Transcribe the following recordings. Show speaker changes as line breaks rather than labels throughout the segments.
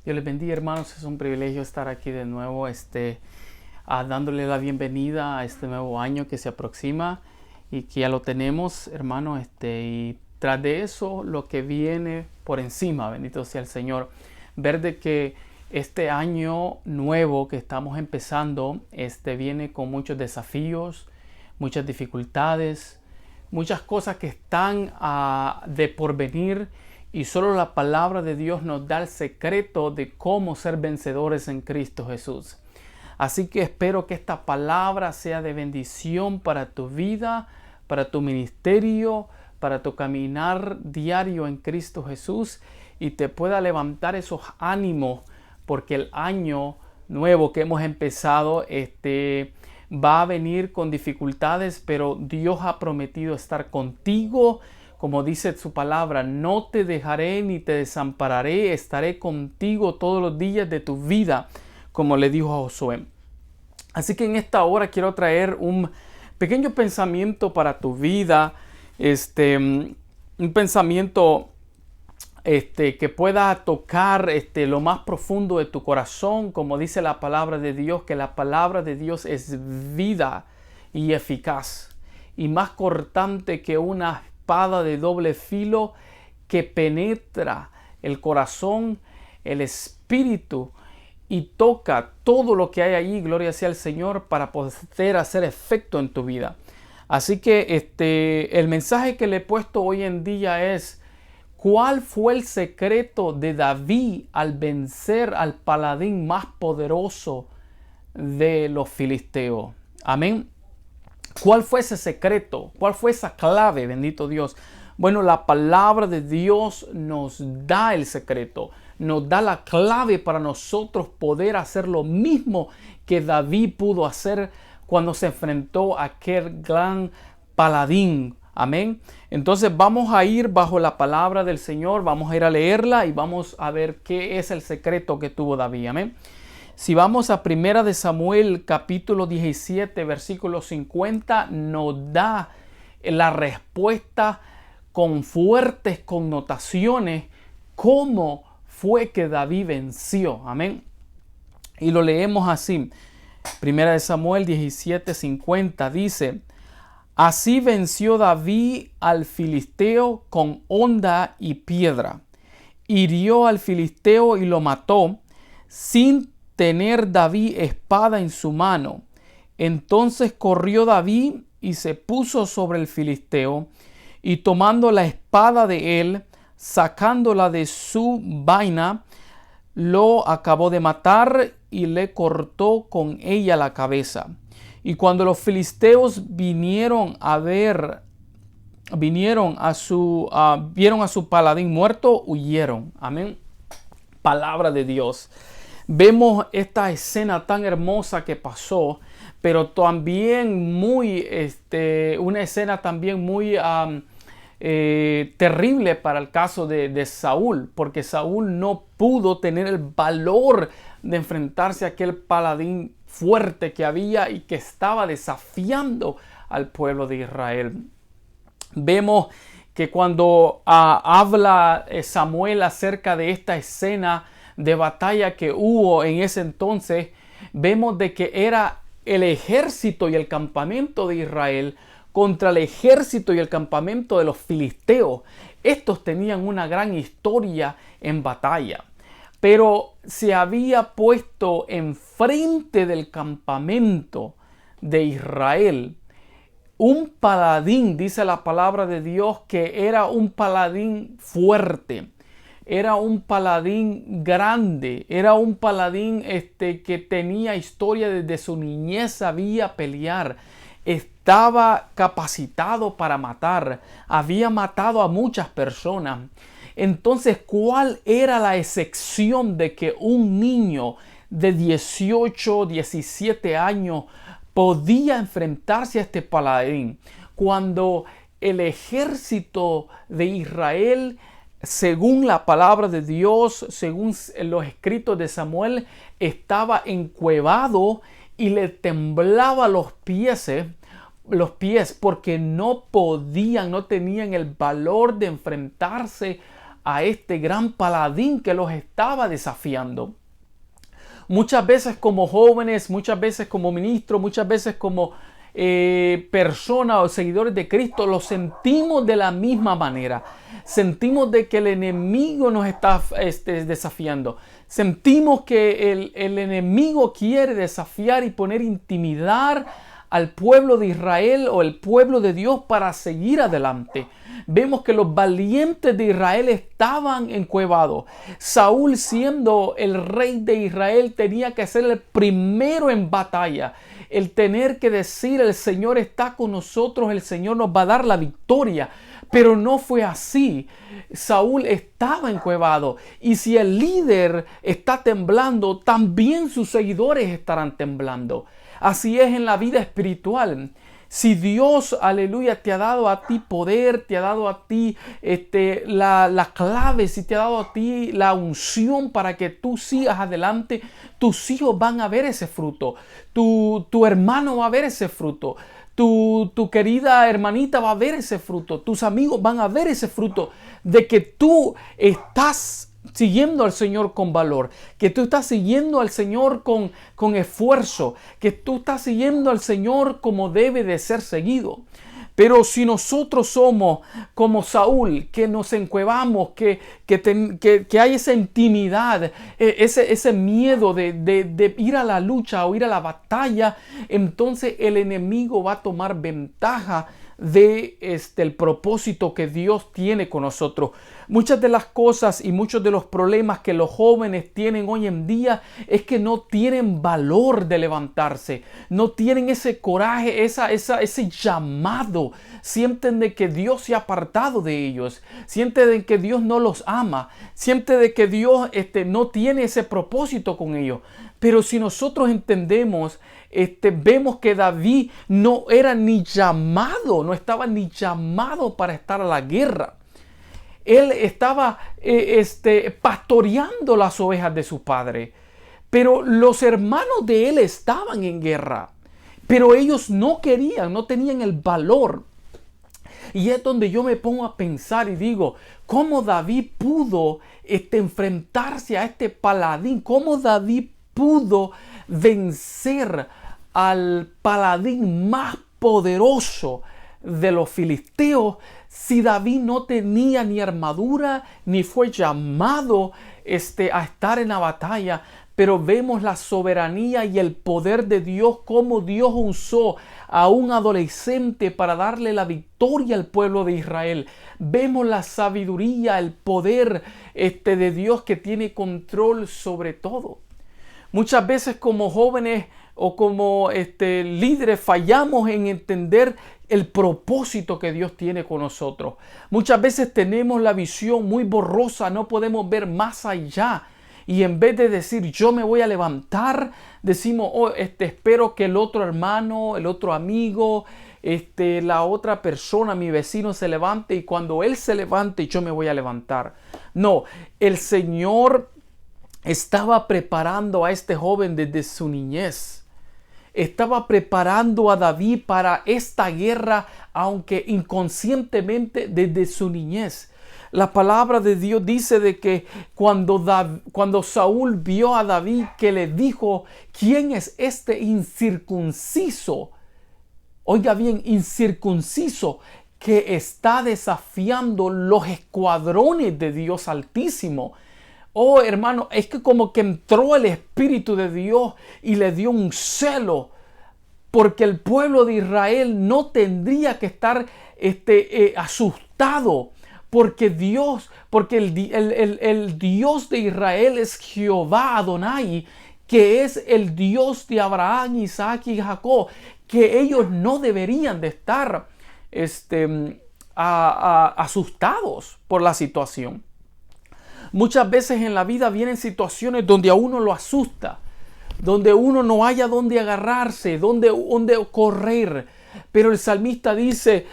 Dios les bendiga, hermanos. Es un privilegio estar aquí de nuevo, dándole la bienvenida a este nuevo año que se aproxima y que ya lo tenemos, hermano. Y tras de eso, lo que viene por encima, bendito sea el Señor, ver de que este año nuevo que estamos empezando, viene con muchos desafíos, muchas dificultades, muchas cosas que están de porvenir. Y solo la palabra de Dios nos da el secreto de cómo ser vencedores en Cristo Jesús. Así que espero que esta palabra sea de bendición para tu vida, para tu ministerio, para tu caminar diario en Cristo Jesús y te pueda levantar esos ánimos, porque el año nuevo que hemos empezado va a venir con dificultades, pero Dios ha prometido estar contigo. Como dice su palabra, no te dejaré ni te desampararé, estaré contigo todos los días de tu vida, como le dijo a Josué. Así que en esta hora quiero traer un pequeño pensamiento para tu vida, un pensamiento que pueda tocar lo más profundo de tu corazón, como dice la palabra de Dios, que la palabra de Dios es vida y eficaz, y más cortante que una espada de doble filo, que penetra el corazón, el espíritu y toca todo lo que hay allí, gloria sea al Señor, para poder hacer efecto en tu vida. Así que el mensaje que le he puesto hoy en día es: ¿cuál fue el secreto de David al vencer al paladín más poderoso de los filisteos? Amén. ¿Cuál fue ese secreto? ¿Cuál fue esa clave? Bendito Dios. Bueno, la palabra de Dios nos da el secreto, nos da la clave para nosotros poder hacer lo mismo que David pudo hacer cuando se enfrentó a aquel gran paladín. Amén. Entonces vamos a ir bajo la palabra del Señor, vamos a ir a leerla y vamos a ver qué es el secreto que tuvo David. Amén. Si vamos a 1 de Samuel capítulo 17 versículo 50, nos da la respuesta con fuertes connotaciones cómo fue que David venció. Amén. Y lo leemos así. 1 de Samuel 17, 50 dice: así venció David al filisteo con honda y piedra. Hirió al filisteo y lo mató sin tener David espada en su mano. Entonces corrió David y se puso sobre el filisteo, y tomando la espada de él, sacándola de su vaina, lo acabó de matar y le cortó con ella la cabeza. Y cuando los filisteos vieron a su paladín muerto, huyeron. Amén. Palabra de Dios. Vemos esta escena tan hermosa que pasó, pero también una escena también muy terrible para el caso de Saúl, porque Saúl no pudo tener el valor de enfrentarse a aquel paladín fuerte que había y que estaba desafiando al pueblo de Israel. Vemos que cuando habla Samuel acerca de esta escena de batalla que hubo en ese entonces, vemos de que era el ejército y el campamento de Israel contra el ejército y el campamento de los filisteos. Estos tenían una gran historia en batalla, pero se había puesto enfrente del campamento de Israel un paladín, dice la palabra de Dios, que era un paladín fuerte. Era un paladín grande, era un paladín que tenía historia desde su niñez, sabía pelear, estaba capacitado para matar, había matado a muchas personas. Entonces, ¿cuál era la excepción de que un niño de 18, 17 años podía enfrentarse a este paladín cuando el ejército de Israel, según la palabra de Dios, según los escritos de Samuel, estaba encuevado y le temblaba los pies porque no tenían el valor de enfrentarse a este gran paladín que los estaba desafiando. Muchas veces como jóvenes, muchas veces como ministros, muchas veces como personas o seguidores de Cristo, lo sentimos de la misma manera. Sentimos de que el enemigo nos está desafiando. Sentimos que el enemigo quiere desafiar y poner intimidar al pueblo de Israel o el pueblo de Dios para seguir adelante. Vemos que los valientes de Israel estaban encuevados. Saúl, siendo el rey de Israel, tenía que ser el primero en batalla. El tener que decir: el Señor está con nosotros, el Señor nos va a dar la victoria. Pero no fue así. Saúl estaba encuevado. Y si el líder está temblando, también sus seguidores estarán temblando. Así es en la vida espiritual. Si Dios, aleluya, te ha dado a ti poder, te ha dado a ti la clave, si te ha dado a ti la unción para que tú sigas adelante, tus hijos van a ver ese fruto. Tu hermano va a ver ese fruto. Tu querida hermanita va a ver ese fruto. Tus amigos van a ver ese fruto de que tú estás siguiendo al Señor con valor, que tú estás siguiendo al Señor con esfuerzo, que tú estás siguiendo al Señor como debe de ser seguido. Pero si nosotros somos como Saúl, que nos encuevamos, que hay esa intimidad, ese miedo de ir a la lucha o ir a la batalla, entonces el enemigo va a tomar ventaja de el propósito que Dios tiene con nosotros. Muchas de las cosas y muchos de los problemas que los jóvenes tienen hoy en día es que no tienen valor de levantarse, no tienen ese coraje, ese llamado. Sienten de que Dios se ha apartado de ellos, sienten de que Dios no los ama, sienten de que Dios no tiene ese propósito con ellos. Pero si nosotros entendemos, vemos que David no era ni llamado, no estaba ni llamado para estar a la guerra. Él estaba pastoreando las ovejas de su padre. Pero los hermanos de él estaban en guerra. Pero ellos no querían, no tenían el valor. Y es donde yo me pongo a pensar y digo, ¿cómo David pudo enfrentarse a este paladín? ¿Cómo David pudo vencer al paladín más poderoso de los filisteos si David no tenía ni armadura ni fue llamado a estar en la batalla? Pero vemos la soberanía y el poder de Dios, cómo Dios usó a un adolescente para darle la victoria al pueblo de Israel. Vemos la sabiduría, el poder de Dios que tiene control sobre todo. Muchas veces como jóvenes o como líderes fallamos en entender el propósito que Dios tiene con nosotros. Muchas veces tenemos la visión muy borrosa, no podemos ver más allá. Y en vez de decir yo me voy a levantar, decimos espero que el otro hermano, el otro amigo, la otra persona, mi vecino se levante, y cuando él se levante yo me voy a levantar. No, el Señor estaba preparando a este joven desde su niñez. Estaba preparando a David para esta guerra, aunque inconscientemente desde su niñez. La palabra de Dios dice de que cuando Saúl vio a David, que le dijo: ¿quién es este incircunciso? Oiga bien, incircunciso, que está desafiando los escuadrones de Dios Altísimo. Oh, hermano, es que como que entró el Espíritu de Dios y le dio un celo, porque el pueblo de Israel no tendría que estar asustado, porque el Dios de Israel es Jehová Adonai, que es el Dios de Abraham, Isaac y Jacob, que ellos no deberían de estar asustados por la situación. Muchas veces en la vida vienen situaciones donde a uno lo asusta, donde uno no haya dónde agarrarse, dónde correr. Pero el salmista dice,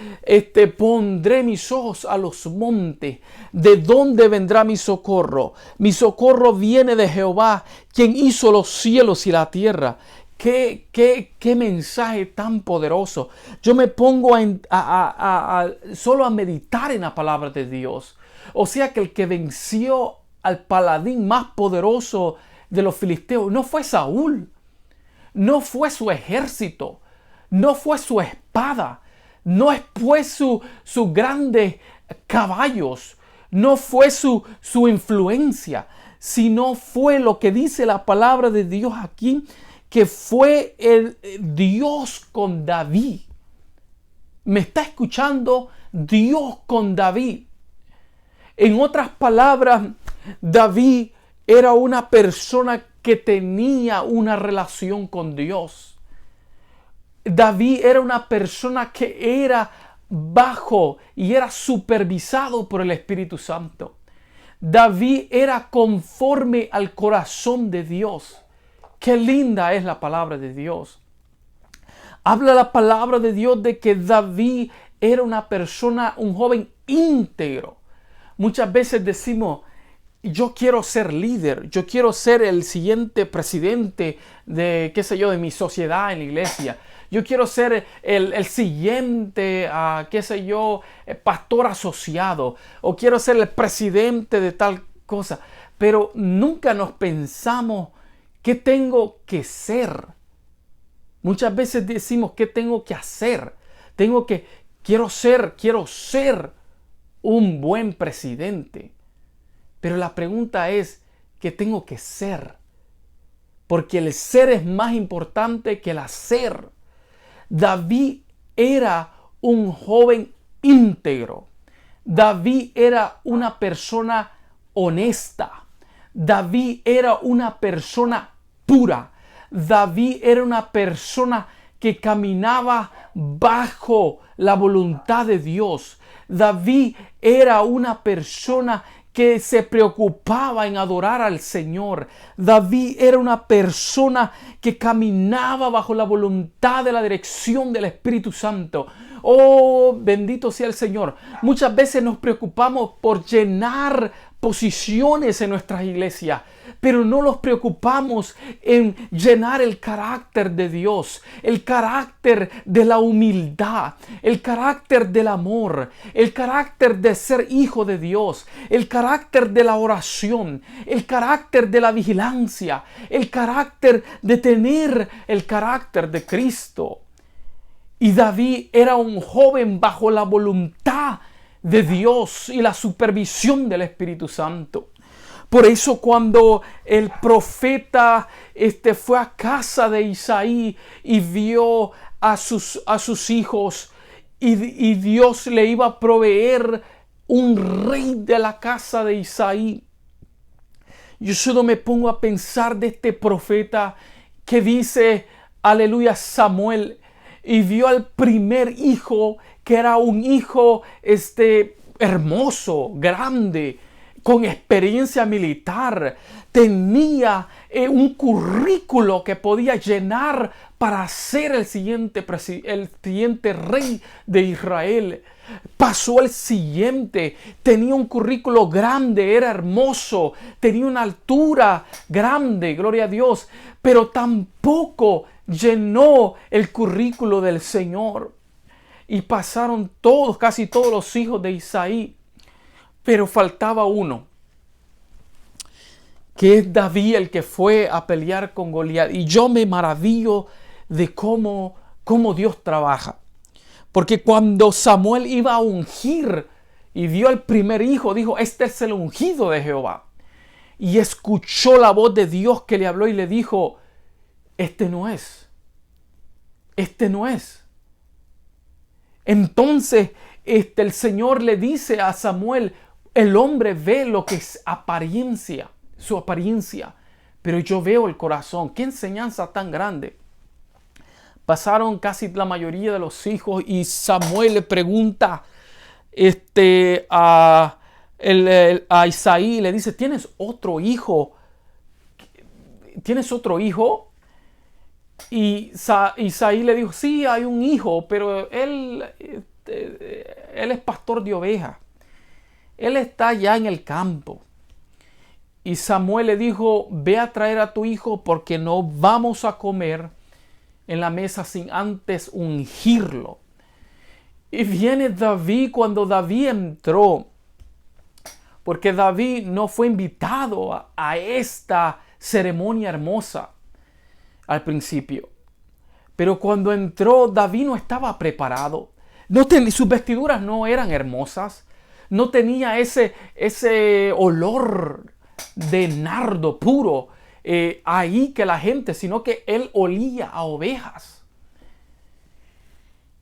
pondré mis ojos a los montes. ¿De dónde vendrá mi socorro? Mi socorro viene de Jehová, quien hizo los cielos y la tierra. Qué mensaje tan poderoso. Yo me pongo solo a meditar en la palabra de Dios. O sea que el que venció al paladín más poderoso de los filisteos no fue Saúl, no fue su ejército, no fue su espada, no fue sus grandes caballos, no fue su influencia, sino fue lo que dice la palabra de Dios aquí, que fue el Dios con David. ¿Me está escuchando? Dios con David. En otras palabras, David era una persona que tenía una relación con Dios. David era una persona que era bajo y era supervisado por el Espíritu Santo. David era conforme al corazón de Dios. Qué linda es la palabra de Dios. Habla la palabra de Dios de que David era una persona, un joven íntegro. Muchas veces decimos, yo quiero ser líder, yo quiero ser el siguiente presidente de, qué sé yo, de mi sociedad en la iglesia. Yo quiero ser el siguiente, qué sé yo, pastor asociado. O quiero ser el presidente de tal cosa. Pero nunca nos pensamos qué tengo que ser. Muchas veces decimos qué tengo que hacer. Quiero ser un buen presidente. Pero la pregunta es, ¿qué tengo que ser? Porque el ser es más importante que el hacer. David era un joven íntegro. David era una persona honesta. David era una persona pura. David era una persona que caminaba bajo la voluntad de Dios. David era una persona que se preocupaba en adorar al Señor. David era una persona que caminaba bajo la voluntad de la dirección del Espíritu Santo. Oh, bendito sea el Señor. Muchas veces nos preocupamos por llenar posiciones en nuestras iglesias, pero no nos preocupamos en llenar el carácter de Dios, el carácter de la humildad, el carácter del amor, el carácter de ser hijo de Dios, el carácter de la oración, el carácter de la vigilancia, el carácter de tener el carácter de Cristo. Y David era un joven bajo la voluntad de Dios y la supervisión del Espíritu Santo. Por eso cuando el profeta fue a casa de Isaí y vio a sus hijos y Dios le iba a proveer un rey de la casa de Isaí, yo solo me pongo a pensar de este profeta que dice, aleluya, Samuel, y vio al primer hijo, que era un hijo hermoso, grande, con experiencia militar. Tenía un currículo que podía llenar para ser el siguiente rey de Israel. Pasó el siguiente, tenía un currículo grande, era hermoso, tenía una altura grande, gloria a Dios, pero tampoco llenó el currículo del Señor. Y pasaron casi todos los hijos de Isaí, pero faltaba uno, que es David, el que fue a pelear con Goliat. Y yo me maravillo de cómo Dios trabaja. Porque cuando Samuel iba a ungir y vio al primer hijo, dijo, este es el ungido de Jehová. Y escuchó la voz de Dios que le habló y le dijo, este no es. Entonces el Señor le dice a Samuel, el hombre ve lo que es su apariencia, pero yo veo el corazón. ¡Qué enseñanza tan grande! Pasaron casi la mayoría de los hijos y Samuel le pregunta a Isaí, le dice, ¿tienes otro hijo? Y Isaí le dijo, sí, hay un hijo, pero él es pastor de ovejas. Él está allá en el campo. Y Samuel le dijo, ve a traer a tu hijo porque no vamos a comer en la mesa sin antes ungirlo. Y viene David, cuando David entró, porque David no fue invitado a esta ceremonia hermosa al principio. Pero cuando entró, David no estaba preparado. Sus vestiduras no eran hermosas. No tenía ese olor de nardo puro ahí que la gente, sino que él olía a ovejas.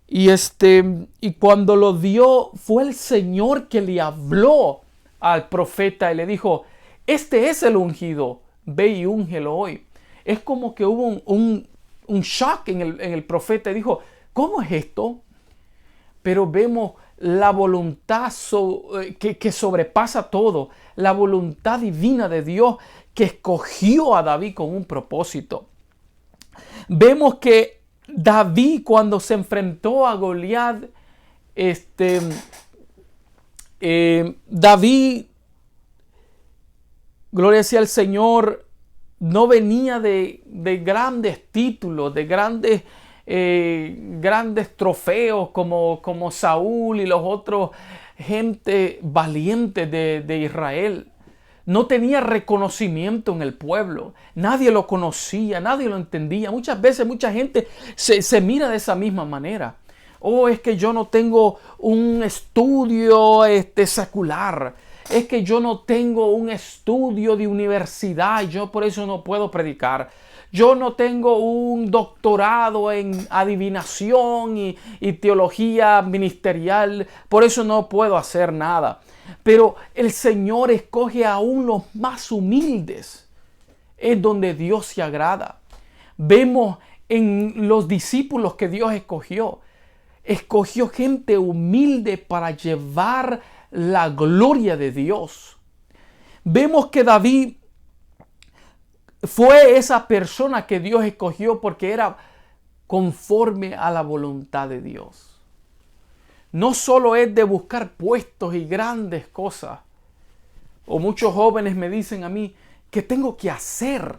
Y cuando lo dio, fue el Señor que le habló al profeta y le dijo: este es el ungido, ve y úngelo hoy. Es como que hubo un shock en el profeta y dijo: ¿cómo es esto? Pero vemos la voluntad que sobrepasa todo, la voluntad divina de Dios que escogió a David con un propósito. Vemos que David, cuando se enfrentó a Goliat, David, gloria sea al Señor, no venía de grandes títulos, de grandes trofeos como Saúl y los otros gente valiente de Israel. No tenía reconocimiento en el pueblo. Nadie lo conocía, nadie lo entendía. Muchas veces mucha gente se mira de esa misma manera. Es que yo no tengo un estudio secular. Es que yo no tengo un estudio de universidad y yo por eso no puedo predicar. Yo no tengo un doctorado en adivinación y teología ministerial, por eso no puedo hacer nada. Pero el Señor escoge aún los más humildes. Es donde Dios se agrada. Vemos en los discípulos que Dios escogió. Escogió gente humilde para llevar la gloria de Dios. Vemos que David fue esa persona que Dios escogió porque era conforme a la voluntad de Dios. No solo es de buscar puestos y grandes cosas. O muchos jóvenes me dicen a mí: ¿qué tengo que hacer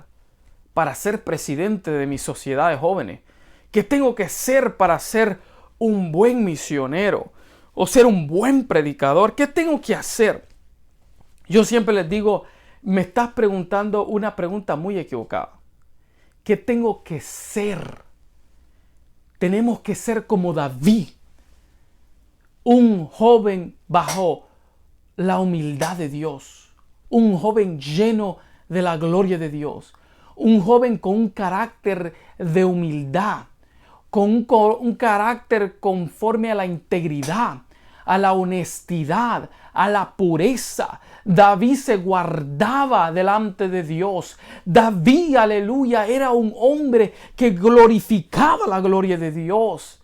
para ser presidente de mi sociedad de jóvenes? ¿Qué tengo que hacer para ser un buen misionero o ser un buen predicador? ¿Qué tengo que hacer? Yo siempre les digo: me estás preguntando una pregunta muy equivocada. ¿Qué tengo que ser? Tenemos que ser como David, un joven bajo la humildad de Dios, un joven lleno de la gloria de Dios, un joven con un carácter de humildad, con un carácter conforme a la integridad, a la honestidad, a la pureza. David se guardaba delante de Dios. David, aleluya, era un hombre que glorificaba la gloria de Dios.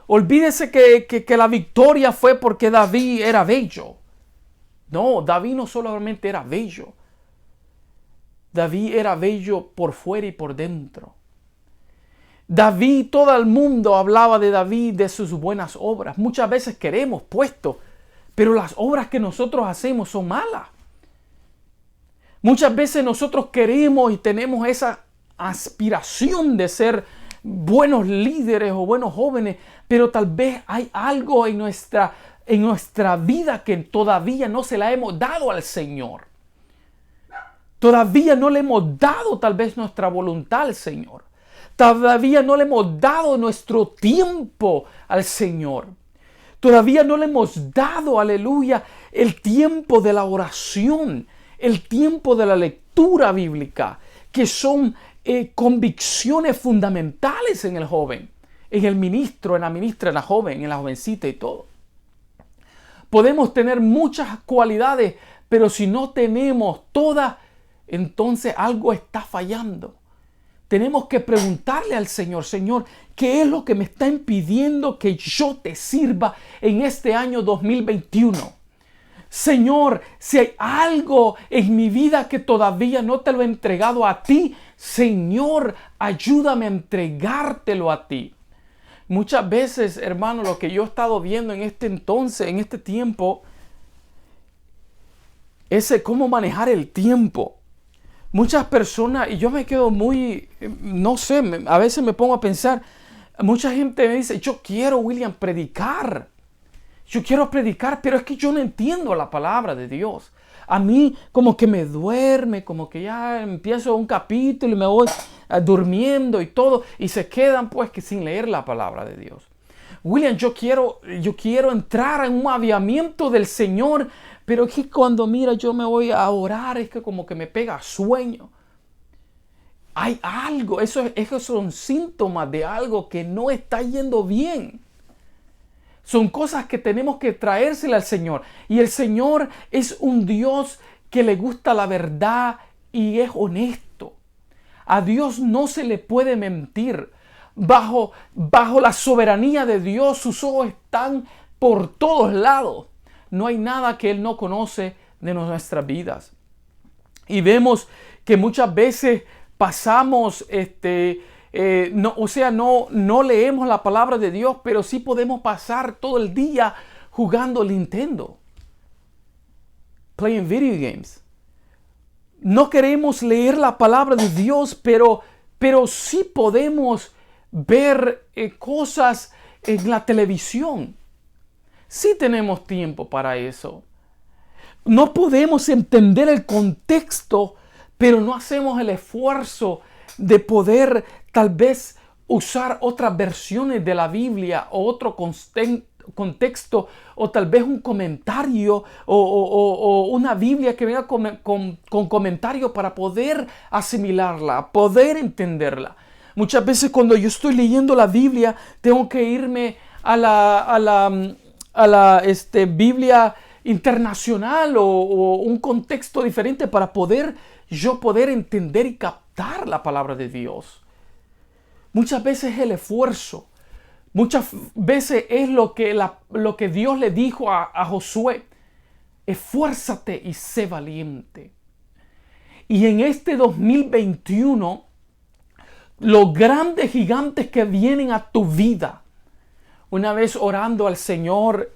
Olvídese que la victoria fue porque David era bello. No, David no solamente era bello. David era bello por fuera y por dentro. David, todo el mundo hablaba de David, de sus buenas obras. Muchas veces queremos puestos, pero las obras que nosotros hacemos son malas. Muchas veces nosotros queremos y tenemos esa aspiración de ser buenos líderes o buenos jóvenes, pero tal vez hay algo en nuestra vida que todavía no se la hemos dado al Señor. Todavía no le hemos dado tal vez nuestra voluntad al Señor. Todavía no le hemos dado nuestro tiempo al Señor. Todavía no le hemos dado, aleluya, el tiempo de la oración, el tiempo de la lectura bíblica, que son convicciones fundamentales en el joven, en el ministro, en la ministra, en la joven, en la jovencita y todo. Podemos tener muchas cualidades, pero si no tenemos todas, entonces algo está fallando. Tenemos que preguntarle al Señor: Señor, ¿qué es lo que me está impidiendo que yo te sirva en este año 2021? Señor, si hay algo en mi vida que todavía no te lo he entregado a ti, Señor, ayúdame a entregártelo a ti. Muchas veces, hermano, lo que yo he estado viendo en este tiempo, es cómo manejar el tiempo. Muchas personas, y yo me quedo no sé, a veces me pongo a pensar, mucha gente me dice: yo quiero, William, predicar. yo quiero predicar, pero es que yo no entiendo la palabra de Dios. A mí como que me duerme, como que ya empiezo un capítulo y me voy durmiendo y todo, y se quedan pues que sin leer la palabra de Dios. William, yo quiero entrar en un aviamiento del Señor, pero es que cuando mira yo me voy a orar, es que como que me pega sueño. Hay algo, esos son síntomas de algo que no está yendo bien. Son cosas que tenemos que traérsela al Señor. Y el Señor es un Dios que le gusta la verdad y es honesto. A Dios no se le puede mentir. Bajo la soberanía de Dios, sus ojos están por todos lados. No hay nada que Él no conoce de nuestras vidas. Y vemos que muchas veces pasamos, no leemos la palabra de Dios, pero sí podemos pasar todo el día jugando Nintendo, playing video games. No queremos leer la palabra de Dios, pero sí podemos ver cosas en la televisión. Sí tenemos tiempo para eso. No podemos entender el contexto, pero no hacemos el esfuerzo de poder tal vez usar otras versiones de la Biblia o otro contexto, o tal vez un comentario o una Biblia que venga con comentario para poder asimilarla, poder entenderla. Muchas veces cuando yo estoy leyendo la Biblia, tengo que irme a la Biblia internacional o un contexto diferente para poder entender y captar la palabra de Dios. Muchas veces es el esfuerzo. Muchas veces es lo que Dios le dijo a Josué. Esfuérzate y sé valiente. Y en este 2021, los grandes gigantes que vienen a tu vida, una vez orando al Señor,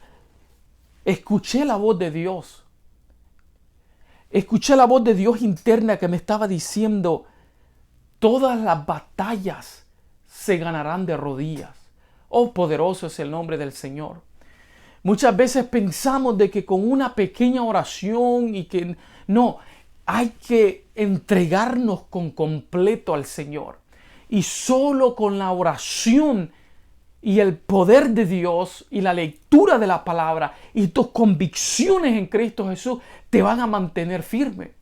escuché la voz de Dios. Escuché la voz de Dios interna que me estaba diciendo, todas las batallas se ganarán de rodillas. Oh, poderoso es el nombre del Señor. Muchas veces pensamos de que con una pequeña oración y que no, hay que entregarnos con completo al Señor. Y solo con la oración y el poder de Dios y la lectura de la palabra y tus convicciones en Cristo Jesús te van a mantener firme.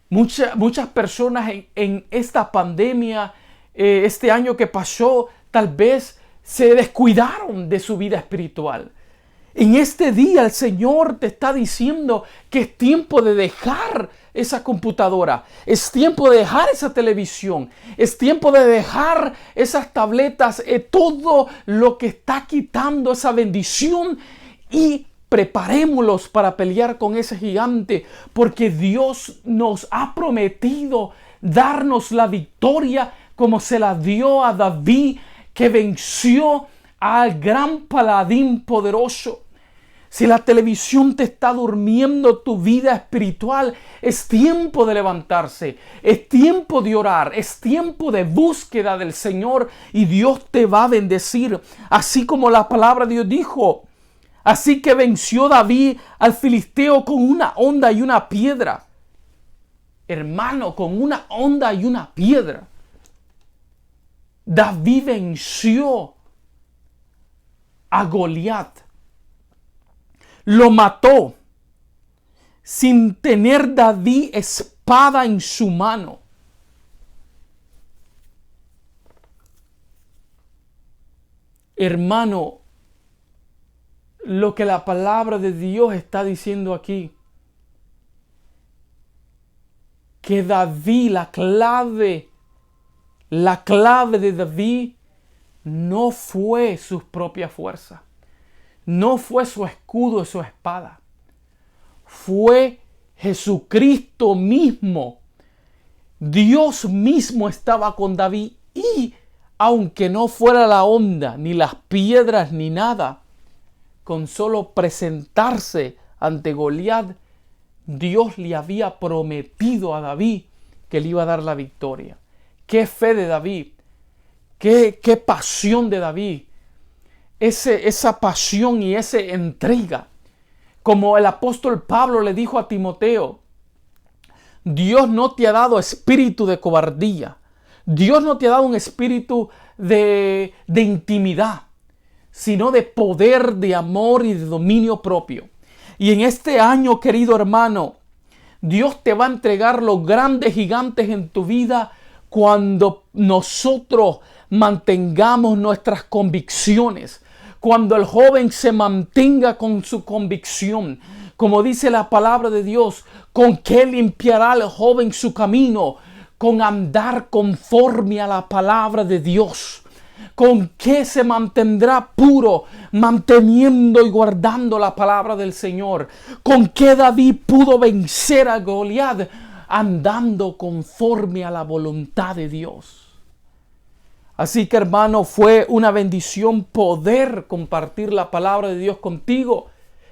Muchas personas en esta pandemia, este año que pasó, tal vez se descuidaron de su vida espiritual. En este día el Señor te está diciendo que es tiempo de dejar esa computadora, es tiempo de dejar esa televisión, es tiempo de dejar esas tabletas, todo lo que está quitando esa bendición, y preparémoslos para pelear con ese gigante, porque Dios nos ha prometido darnos la victoria como se la dio a David, que venció al gran paladín poderoso. Si la televisión te está durmiendo tu vida espiritual, es tiempo de levantarse, es tiempo de orar, es tiempo de búsqueda del Señor, y Dios te va a bendecir. Así como la palabra de Dios dijo, así que venció David al filisteo con una honda y una piedra. Hermano, con una honda y una piedra. David venció a Goliat. Lo mató sin tener David espada en su mano. Hermano, lo que la palabra de Dios está diciendo aquí, que David, la clave de David no fue sus propias fuerzas. No fue su escudo y su espada. Fue Jesucristo mismo. Dios mismo estaba con David, y aunque no fuera la onda, ni las piedras, ni nada, con solo presentarse ante Goliat, Dios le había prometido a David que le iba a dar la victoria. ¡Qué fe de David! ¡Qué pasión de David! esa pasión y esa entrega. Como el apóstol Pablo le dijo a Timoteo, Dios no te ha dado espíritu de cobardía. Dios no te ha dado un espíritu de intimidad, sino de poder, de amor y de dominio propio. Y en este año, querido hermano, Dios te va a entregar los grandes gigantes en tu vida cuando nosotros mantengamos nuestras convicciones. Cuando el joven se mantenga con su convicción. Como dice la palabra de Dios, ¿con qué limpiará el joven su camino? Con andar conforme a la palabra de Dios. ¿Con qué se mantendrá puro? Manteniendo y guardando la palabra del Señor. ¿Con qué David pudo vencer a Goliat? Andando conforme a la voluntad de Dios. Así que, hermano, fue una bendición poder compartir la palabra de Dios contigo.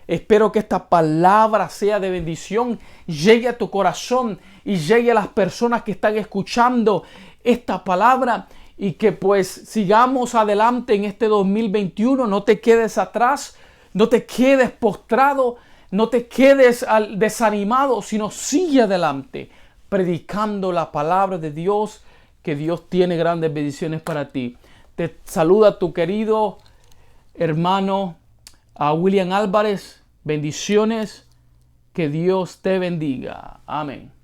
Espero que esta palabra sea de bendición, llegue a tu corazón y llegue a las personas que están escuchando esta palabra, y que pues sigamos adelante en este 2021. No te quedes atrás, no te quedes postrado, no te quedes desanimado, sino sigue adelante predicando la palabra de Dios, que Dios tiene grandes bendiciones para ti. Te saluda tu querido hermano William Álvarez. Bendiciones. Que Dios te bendiga. Amén.